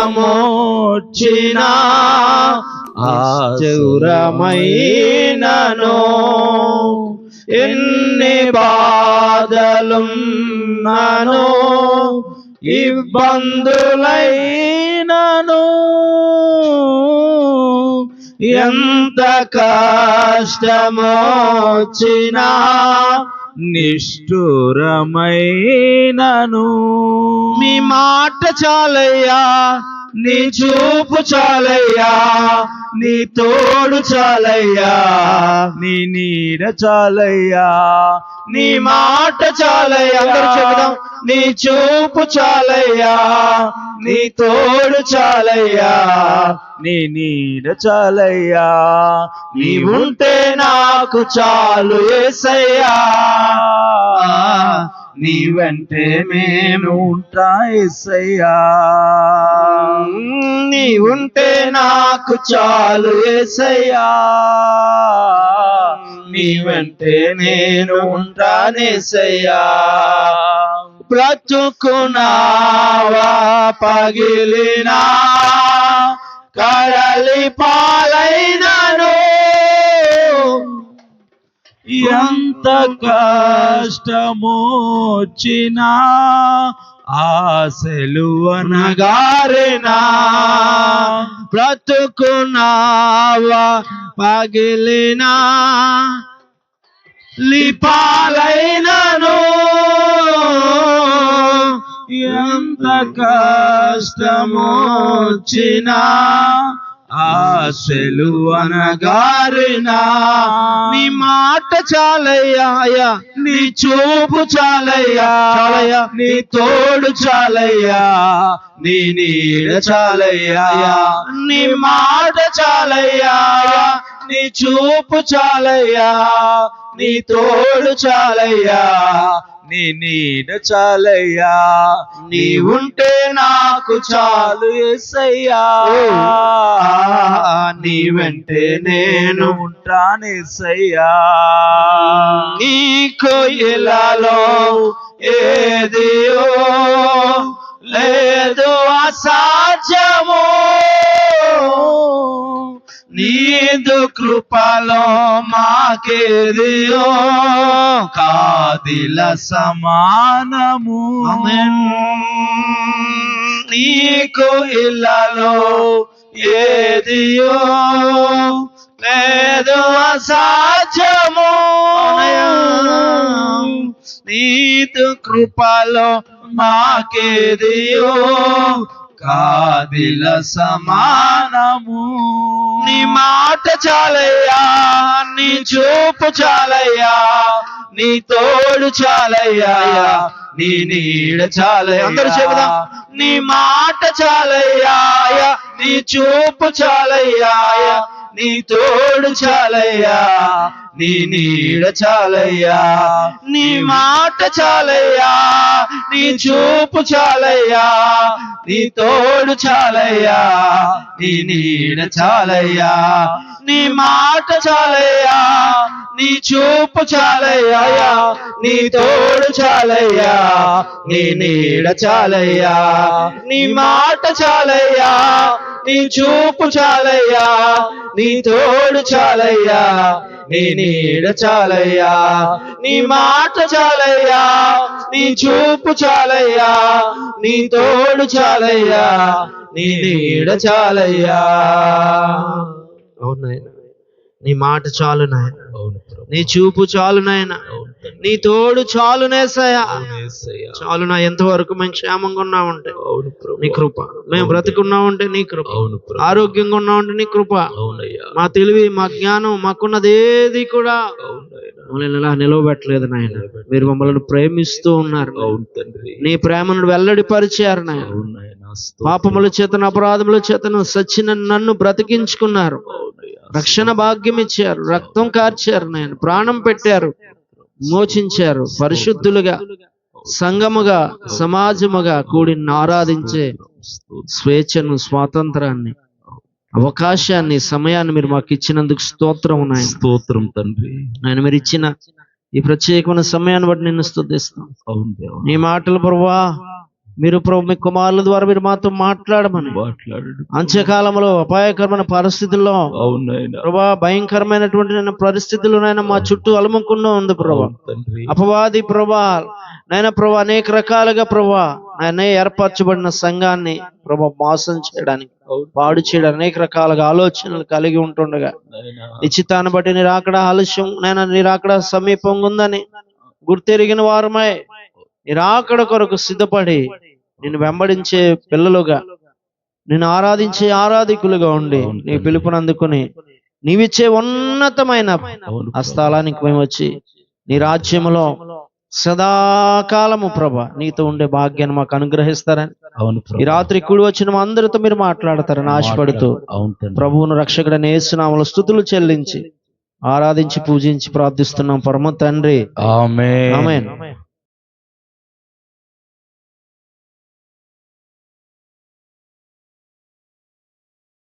కష్టమొచ్చినా ఆశురమైనను ఎన్ని బాధలున్నను ఇబ్బందులైనను ఎంత కష్టమొచ్చినా నిష్ఠురమైనను నీ మాట చాలయ్యా, నీ చూపు చాలయ్యా, నీ తోడు చాలయ్యా, నీ నీడ చాలయ్యా, నీ మాట చాలయ్యా, అందరూ చెబుదాం. నీ చూపు చాలయ్యా, నీ తోడు చాలయ్యా, నీ నీడ చాలయ్యా, నీవుంటే నాకు చాలు యేసయ్యా, నీ వెంటే నేను ఉంటా యేసయ్యా, నీవుంటే నాకు చాలు యేసయ్యా, నీ వెంటే నేను ఉంటానేసయ్యా. బ్రతుకునావా పగిలినా కడలి పాలైనను ఎంత కష్టమొచ్చినా ఆశలు అనగారేనా బ్రతుకునావా పగిలినా లిపాలైనను ఎంత కష్టమొచ్చినా ఆశలు అనగారినా నీ మాట చాలయ్యా, నీ చూపు చాలయ్యా, చాలయ్యా, నీ తోడు చాలయ్యా, నీ నీడ చాలయ్యా, నీ మాట చాలయ్యా, నీ చూపు చాలయ్యా, నీ తోడు చాలయ్యా, నీ నీడ చాలయ్యా, నీ ఉంటే నాకు చాలు యేసయ్యా, నీ వెంటే నేను ఉంటానేసయ్యా. నీకు ఇలాలో ఏదియో లేదు అసాధ్యము, నీదు కృపలో మాకేదియో కాదిల సమానము. నీకు ఇలాలో ఏదియో లేదు అసాధ్యము, నీదు కృపలో మాకేదియో కాదిల సమానము. నీ మాట చాలయ్యా, నీ చూపు చాలయ్యా, నీ తోడు చాలయ్యా, నీ నీడ చాలయ్యా, అందరూ చెబుదాం. నీ మాట చాలయ్యా, నీ చూపు చాలయ్యా, నీ తోడు చాలయ్యా, నీ నీడ చాలయ్యా, నీ మాట చాలయ్యా, నీ చూపు చాలయ్యా, నీ తోడు చాలయ్యా, నీ నీడ చాలయ్యా, నీ మాట చాలయ్యా, నీ చూపు చాలయ్యా, నీ తోడు చాలయ్యా, నీ నీడ చాలయ్యా, నీ మాట చాలయ్యా, నీ చూపు చాలయ్యా, నీ తోడు చాలయ్యా, నీ నీడ చాలయ్యా, నీ మాట చాలయ్యా, నీ చూపు చాలయ్యా, నీ తోడు చాలయ్యా, నీ నీడ చాలయ్యా. అవును నాయన, నీ మాట చాలు నాయన, నీ చూపు చాలు నాయన, నీ తోడు చాలు నేసయ్యా, చాలునా. ఎంతవరకు మేము క్షేమంగా ఉన్నామంటే నీ కృప, మేము బ్రతుకున్నామంటే నీ కృప, ఆరోగ్యంగా ఉన్నామంటే నీ కృప, మా తెలివి మా జ్ఞానం మాకున్నది ఏది కూడా మమ్మల్ని ఇలా నిలవబెట్టలేదు నాయన. మీరు మమ్మల్ని ప్రేమిస్తూ ఉన్నారు, నీ ప్రేమను వెల్లడిపరిచారు నాయన. పాపముల చేతను అపరాధముల చేతను సచ్చిన నన్ను బ్రతికించుకున్నారు, రక్షణ భాగ్యం ఇచ్చారు, రక్తం కార్చారు నాయన, ప్రాణం పెట్టారు, మోచించారు. పరిశుద్ధులుగా సంఘముగా సమాజముగా కూడి ఆరాధించే స్వేచ్ఛను, స్వాతంత్రాన్ని, అవకాశాన్ని, సమయాన్ని మీరు మాకు ఇచ్చినందుకు స్తోత్రం నాయన. స్తోత్రం తండ్రి. ఆయన మీరు ఇచ్చిన ఈ ప్రత్యేకమైన సమయాన్ని బట్టి నిన్ను స్తుతిస్తాం. నీ మాటలు ప్రభువా మీరు ప్రభు మీ కుమారుల ద్వారా మీరు మాతో మాట్లాడమని, మాట్లాడండి. అంత్యకాలంలో అపాయకరమైన పరిస్థితుల్లో అవునైనా ప్రభా భయంకరమైనటువంటి నేను పరిస్థితులు నైనా మా చుట్టూ అలుముకుండా ఉంది ప్రభా. తండ్రి. అపవాది ప్రభా నైనా ప్రభా అనేక రకాలుగా ప్రభా ఆయన ఏర్పరచబడిన సంఘాన్ని ప్రభా మోసం చేయడానికి, పాడు చేయడానికి అనేక రకాలుగా ఆలోచనలు కలిగి ఉంటుండగా నాయనా. నిశ్చితాన్ని బట్టి నీ రాకడ ఆలస్యం నైనా నీ రాకడ సమీపంగా ఉందని గుర్తెరిగిన వారమై నీ రాకడ కొరకు సిద్ధపడి నిన్ను వెంబడించే పిల్లలుగా, నిన్ను ఆరాధించే ఆరాధికులుగా ఉండి నీ పిలుపునందుకుని నీవిచ్చే ఉన్నతమైన అవును ఆ స్థలానికి మేము వచ్చి నీ రాజ్యములో సదాకాలము ప్రభా నీతో ఉండే భాగ్యాన్ని మాకు అనుగ్రహిస్తారని అవును ఈ ప్రభు. రాత్రి కూడి వచ్చిన మా అందరితో మీరు మాట్లాడతారని ఆశపడుతూ అవును తండ్రి. ప్రభువును రక్షకుడైన యేసునామములో స్తుతులు చెల్లించి ఆరాధించి పూజించి ప్రార్థిస్తున్నాం పరమ తండ్రి. ఆమేన్. ఆమేన్.